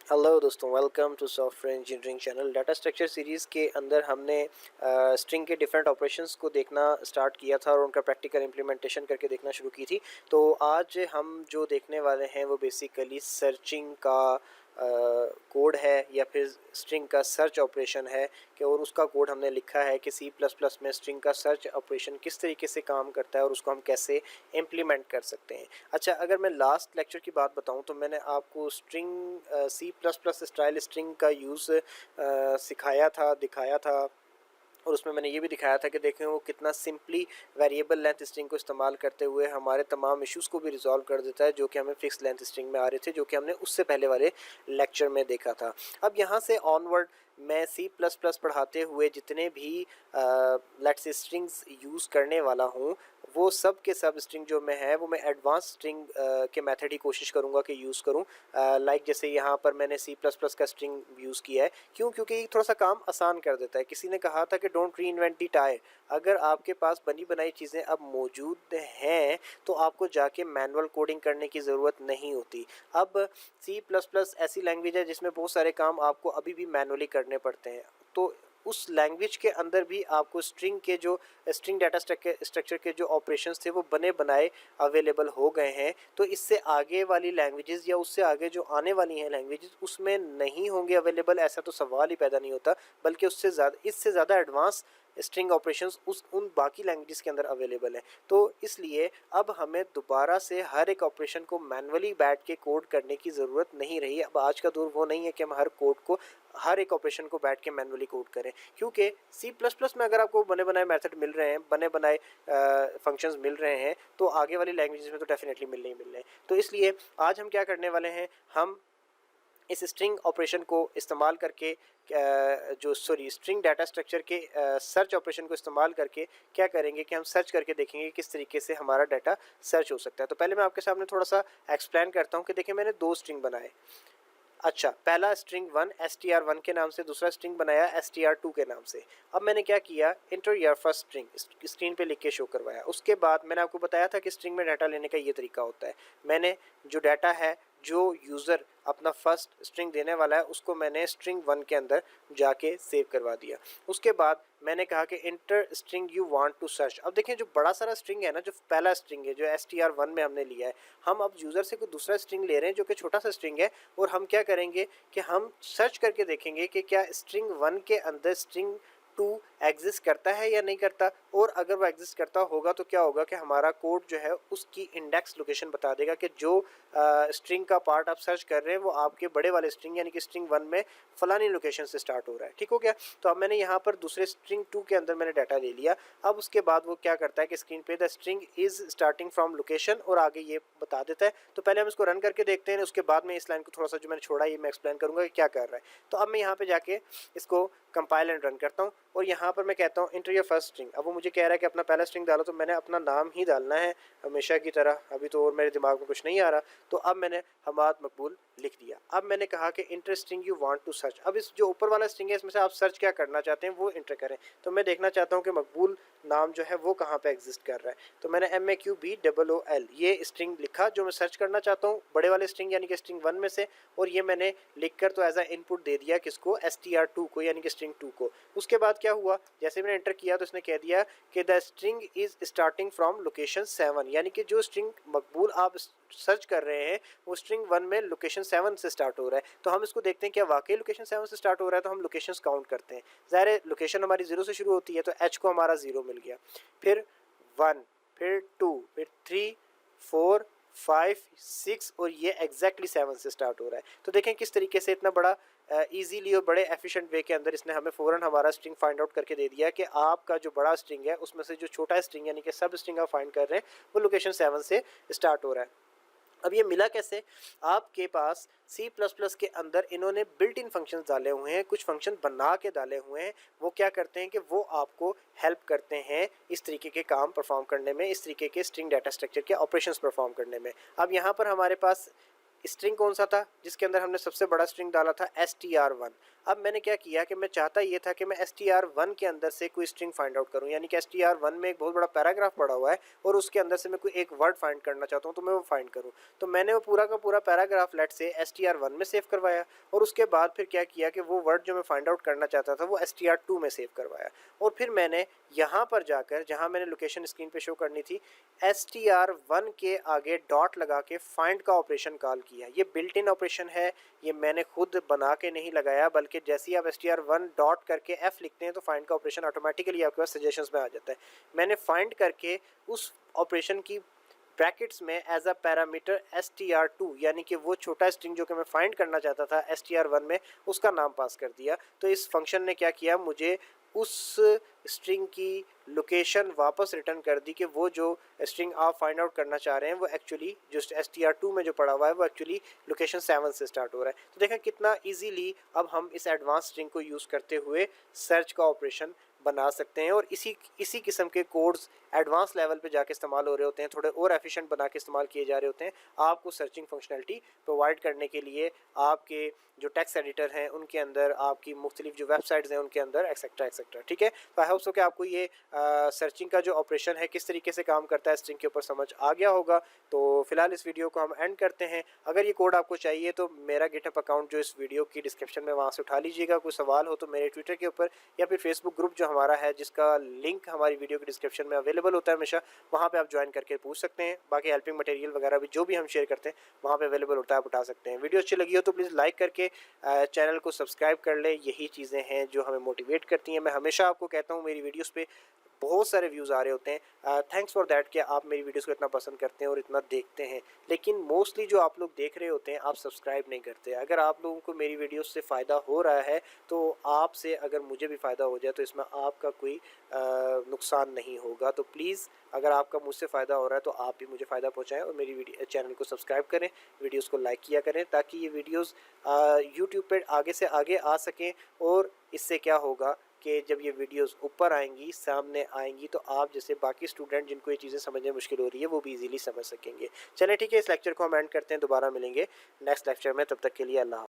Hello दोस्तों, welcome to software engineering channel. Data structure series के अंदर हमने स्ट्रिंग के डिफरेंट ऑपरेशंस को देखना स्टार्ट किया था और उनका प्रैक्टिकल इम्प्लीमेंटेशन करके देखना शुरू की थी। तो आज हम जो देखने वाले हैं वो बेसिकली सर्चिंग का कोड है या फिर स्ट्रिंग का सर्च ऑपरेशन है कि और उसका कोड हमने लिखा है कि सी प्लस प्लस में स्ट्रिंग का सर्च ऑपरेशन किस तरीके से काम करता है और उसको हम कैसे इम्प्लीमेंट कर सकते हैं। अच्छा, अगर मैं लास्ट लेक्चर की बात बताऊं तो मैंने आपको string C plus plus style string का यूज़ सिखाया था, दिखाया था, और उसमें मैंने ये भी दिखाया था कि देखें वो कितना सिंपली वेरिएबल लेंथ स्ट्रिंग को इस्तेमाल करते हुए हमारे तमाम इश्यूज़ को भी रिजॉल्व कर देता है जो कि हमें फिक्स लेंथ स्ट्रिंग में आ रहे थे, जो कि हमने उससे पहले वाले लेक्चर में देखा था। अब यहाँ से ऑनवर्ड मैं सी प्लस प्लस पढ़ाते हुए जितने भी लेट्स से स्ट्रिंग्स यूज़ करने वाला हूँ वो सब के सब स्ट्रिंग जो मैं है वो मैं एडवांस स्ट्रिंग के मेथड ही कोशिश करूँगा कि यूज़ करूँ। लाइक जैसे यहाँ पर मैंने सी प्लस प्लस का स्ट्रिंग यूज़ किया है। क्यों? क्योंकि थोड़ा सा काम आसान कर देता है। किसी ने कहा था कि डोंट री इन्वेंट दी टायर। अगर आपके पास बनी बनाई चीज़ें अब मौजूद हैं तो आपको जाके मैनुअल कोडिंग करने की ज़रूरत नहीं होती। अब सी प्लस प्लस ऐसी लैंग्वेज है जिसमें बहुत सारे काम आपको अभी भी मैनुअली करने पड़ते हैं। तो उस लैंग्वेज के अंदर भी आपको स्ट्रिंग के जो स्ट्रिंग डाटा स्ट्रक्चर के जो ऑपरेशंस थे वो बने बनाए अवेलेबल हो गए हैं। तो इससे आगे वाली लैंग्वेजेस या उससे आगे जो आने वाली हैं लैंग्वेजेस उसमें नहीं होंगे अवेलेबल, ऐसा तो सवाल ही पैदा नहीं होता। बल्कि उससे ज़्यादा, इससे ज़्यादा एडवांस स्ट्रिंग ऑपरेशंस उन बाकी लैंग्वेजेस के अंदर अवेलेबल हैं। तो इसलिए अब हमें दोबारा से हर एक ऑपरेशन को मैनुअली बैठ के कोड करने की ज़रूरत नहीं रही। अब आज का दौर वो नहीं है कि हम हर एक ऑपरेशन को बैठ के मैनुअली कोड करें, क्योंकि सी प्लस प्लस में अगर आपको बने बनाए मेथड मिल रहे हैं, बने बनाए फंक्शंस मिल रहे हैं, तो आगे वाली लैंग्वेजेस में तो डेफिनेटली मिलने ही मिलने हैं। तो इसलिए आज हम क्या करने वाले हैं, हम इस स्ट्रिंग ऑपरेशन को इस्तेमाल करके स्ट्रिंग डाटा स्ट्रक्चर के सर्च ऑपरेशन को इस्तेमाल करके क्या करेंगे कि हम सर्च करके देखेंगे किस तरीके से हमारा डाटा सर्च हो सकता है। तो पहले मैं आपके सामने थोड़ा सा एक्सप्लेन करता हूँ कि देखिए मैंने दो स्ट्रिंग बनाए। अच्छा, पहला स्ट्रिंग वन str1 के नाम से, दूसरा स्ट्रिंग बनाया str2 के नाम से। अब मैंने क्या किया, inter your first string screen पे लिख के शो करवाया। उसके बाद मैंने आपको बताया था कि स्ट्रिंग में डाटा लेने का ये तरीका होता है। मैंने जो डाटा है, जो यूज़र अपना फर्स्ट स्ट्रिंग देने वाला है, उसको मैंने स्ट्रिंग वन के अंदर जाके सेव करवा दिया। उसके बाद मैंने कहा कि enter string you want to search. अब देखें जो बड़ा सारा स्ट्रिंग है ना, जो पहला स्ट्रिंग है जो str1 में हमने लिया है, हम अब यूज़र से कोई दूसरा स्ट्रिंग ले रहे हैं जो कि छोटा सा स्ट्रिंग है, और हम क्या करेंगे कि हम सर्च करके देखेंगे कि क्या स्ट्रिंग वन के अंदर स्ट्रिंग टू एग्जिस्ट करता है या नहीं करता। और अगर वो एग्जिस्ट करता होगा तो क्या होगा कि हमारा कोड जो है उसकी इंडेक्स लोकेशन बता देगा कि जो स्ट्रिंग का पार्ट आप सर्च कर रहे हैं वो आपके बड़े वाले स्ट्रिंग यानी कि स्ट्रिंग वन में फलानी लोकेशन से स्टार्ट हो रहा है। ठीक हो गया। तो अब मैंने यहाँ पर दूसरे स्ट्रिंग टू के अंदर मैंने डाटा ले लिया। अब उसके बाद वो क्या करता है कि स्क्रीन पे the string is starting from location और आगे ये बता देता है। तो पहले हम इसको रन करके देखते हैं, उसके बाद में इस लाइन को थोड़ा सा जो मैंने छोड़ा ये मैं एक्सप्लेन करूंगा कि क्या कर रहा है। तो अब मैं यहाँ पे जाके इसको कंपाइल एंड रन करता हूँ और यहाँ पर मैं कहता हूँ इंटर योर फर्स्ट स्ट्रिंग। अब वो मुझे कह रहा है कि अपना पहला स्ट्रिंग डालो, तो मैंने अपना नाम ही डालना है हमेशा की तरह। अभी तो और मेरे दिमाग में कुछ नहीं आ रहा, तो अब मैंने हमाद मकबूल लिख दिया। अब मैंने कहा कि enter string you want to search. अब इस जो ऊपर वाला स्ट्रिंग है इसमें से आप सर्च क्या करना चाहते हैं वो इंटर करें। तो मैं देखना चाहता हूँ कि मकबूल नाम जो है वो कहाँ पे एग्जिस्ट कर रहा है। तो मैंने MAQBOOL ये स्ट्रिंग लिखा जो मैं सर्च करना चाहता हूँ, बड़े वाले स्ट्रिंग यानी कि स्ट्रिंग वन में से, और ये मैंने लिखकर तो एज अ इनपुट दे दिया किसको, str2 को यानी कि स्ट्रिंग टू को। उसके बाद क्या हुआ, जैसे मैंने एंटर किया तो इसने कह दिया कि the string is starting from location 7, यानी कि जो स्ट्रिंग मकबूल आप सर्च कर रहे हैं वो स्ट्रिंग वन में लोकेशन 7 से स्टार्ट हो रहा है। तो हम इसको देखते हैं क्या वाकई लोकेशन 7 से स्टार्ट हो रहा है। तो हम लोकेशंस काउंट करते हैं। ज़ाहिर है लोकेशन हमारी 0 से शुरू होती है, तो H को हमारा 0 मिल गया, फिर 1, फिर 2, फिर 3, 4, 5, 6 और ये एग्जैक्टली 7 से स्टार्ट हो रहा है। तो देखें किस तरीके से इतना बड़ा इजीली और बड़े एफिशिएंट वे के अंदर इसने हमें फ़ौरन हमारा स्ट्रिंग फाइंड आउट करके दे दिया कि आपका जो बड़ा स्ट्रिंग है उसमें से जो छोटा स्ट्रिंग यानी कि सब स्ट्रिंग आप फाइंड कर रहे हैं वो लोकेशन 7 से स्टार्ट हो रहा है। अब ये मिला कैसे, आपके पास C++ के अंदर इन्होंने बिल्ट इन फंक्शन डाले हुए हैं, कुछ फंक्शन बना के डाले हुए हैं। वो क्या करते हैं कि वो आपको हेल्प करते हैं इस तरीके के काम परफॉर्म करने में, इस तरीके के स्ट्रिंग डाटा स्ट्रक्चर के ऑपरेशंस परफॉर्म करने में। अब यहाँ पर हमारे पास स्ट्रिंग कौन सा था जिसके अंदर हमने सबसे बड़ा स्ट्रिंग डाला था str1। अब मैंने क्या किया कि मैं चाहता ये था कि मैं str1 के अंदर से कोई स्ट्रिंग फाइंड आउट करूं, यानी कि str1 में एक बहुत बड़ा पैराग्राफ पड़ा हुआ है और उसके अंदर से मैं कोई एक वर्ड फाइंड करना चाहता हूं तो मैं वो फाइंड करूं। तो मैंने वो पूरा का पूरा पैराग्राफ लेट से str1 में सेव करवाया और उसके बाद फिर क्या किया कि वो वर्ड जो मैं फाइंड आउट करना चाहता था वो str2 में सेव करवाया और फिर मैंने यहाँ पर जाकर जहाँ मैंने लोकेशन स्क्रीन पे शो करनी थी str1 के आगे डॉट लगा के फाइंड का ऑपरेशन कॉल किया। ये बिल्ट इन ऑपरेशन है, ये मैंने खुद बना के नहीं लगाया, बल्कि जैसे ही आप str1 डॉट करके f लिखते हैं तो फाइंड का ऑपरेशन ऑटोमेटिकली आपके पास सजेशंस में आ जाता है। मैंने फाइंड करके उस ऑपरेशन की ब्रैकेट्स में एज अ पैरामीटर str2 यानी कि वो छोटा स्ट्रिंग जो कि मैं फाइंड करना चाहता था str1 में उसका नाम पास कर दिया। तो इस फंक्शन ने क्या किया, मुझे उस स्ट्रिंग की लोकेशन वापस रिटर्न कर दी कि वो जो स्ट्रिंग आप फाइंड आउट करना चाह रहे हैं वो एक्चुअली जो str2 में जो पड़ा हुआ है वो एक्चुअली लोकेशन 7 से स्टार्ट हो रहा है। तो देखा कितना इजीली अब हम इस एडवांस स्ट्रिंग को यूज़ करते हुए सर्च का ऑपरेशन बना सकते हैं और इसी किस्म के कोड्स एडवांस लेवल पे जाके इस्तेमाल हो रहे होते हैं, थोड़े और एफिशिएंट बना के इस्तेमाल किए जा रहे होते हैं आपको सर्चिंग फंक्शनलिटी प्रोवाइड करने के लिए आपके जो टेक्स्ट एडिटर हैं उनके अंदर, आपकी मुख्तलिफ जो वेबसाइट्स हैं उनके अंदर, एक्सेट्रा एक्सेट्रा। ठीक है, तो आई होप सो कि आपको ये सर्चिंग का जो ऑपरेशन है किस तरीके से काम करता है स्ट्रिंग के ऊपर समझ आ गया होगा। तो फिलहाल इस वीडियो को हम एंड करते हैं। अगर ये कोड आपको चाहिए तो मेरा गिटहब अकाउंट जो इस वीडियो की डिस्क्रिप्शन में वहाँ से उठा लीजिएगा। कोई सवाल हो तो मेरे ट्विटर के ऊपर या फिर फेसबुक ग्रुप जो हमारा है जिसका लिंक हमारी वीडियो की डिस्क्रिप्शन में अवेलेबल होता है हमेशा, वहाँ पे आप ज्वाइन करके पूछ सकते हैं। बाकी हेल्पिंग मटेरियल वगैरह भी जो भी हम शेयर करते हैं वहाँ पे अवेलेबल होता है, आप उठा सकते हैं। वीडियो अच्छी लगी हो तो प्लीज़ लाइक करके चैनल को सब्सक्राइब कर लें। यही चीज़ें हैं जो हमें मोटिवेट करती हैं। मैं हमेशा आपको कहता हूँ मेरी वीडियोस पे बहुत सारे व्यूज़ आ रहे होते हैं, थैंक्स फॉर दैट कि आप मेरी वीडियोस को इतना पसंद करते हैं और इतना देखते हैं, लेकिन मोस्टली जो आप लोग देख रहे होते हैं आप सब्सक्राइब नहीं करते। अगर आप लोगों को मेरी वीडियोस से फ़ायदा हो रहा है तो आपसे अगर मुझे भी फ़ायदा हो जाए तो इसमें आपका कोई नुकसान नहीं होगा। तो प्लीज़ अगर आपका मुझसे फ़ायदा हो रहा है तो आप भी मुझे फ़ायदा पहुँचाएँ और मेरी वीडियो चैनल को सब्सक्राइब करें, वीडियोज़ को लाइक किया करें ताकि ये वीडियोज़ यूट्यूब पर आगे से आगे आ सकें। और इससे क्या होगा कि जब ये वीडियोस ऊपर आएंगी, सामने आएंगी, तो आप जैसे बाकी स्टूडेंट जिनको ये चीज़ें समझने मुश्किल हो रही है वो भी इजीली समझ सकेंगे। चलें ठीक है, इस लेक्चर को हम एंड करते हैं, दोबारा मिलेंगे नेक्स्ट लेक्चर में। तब तक के लिए अल्लाह।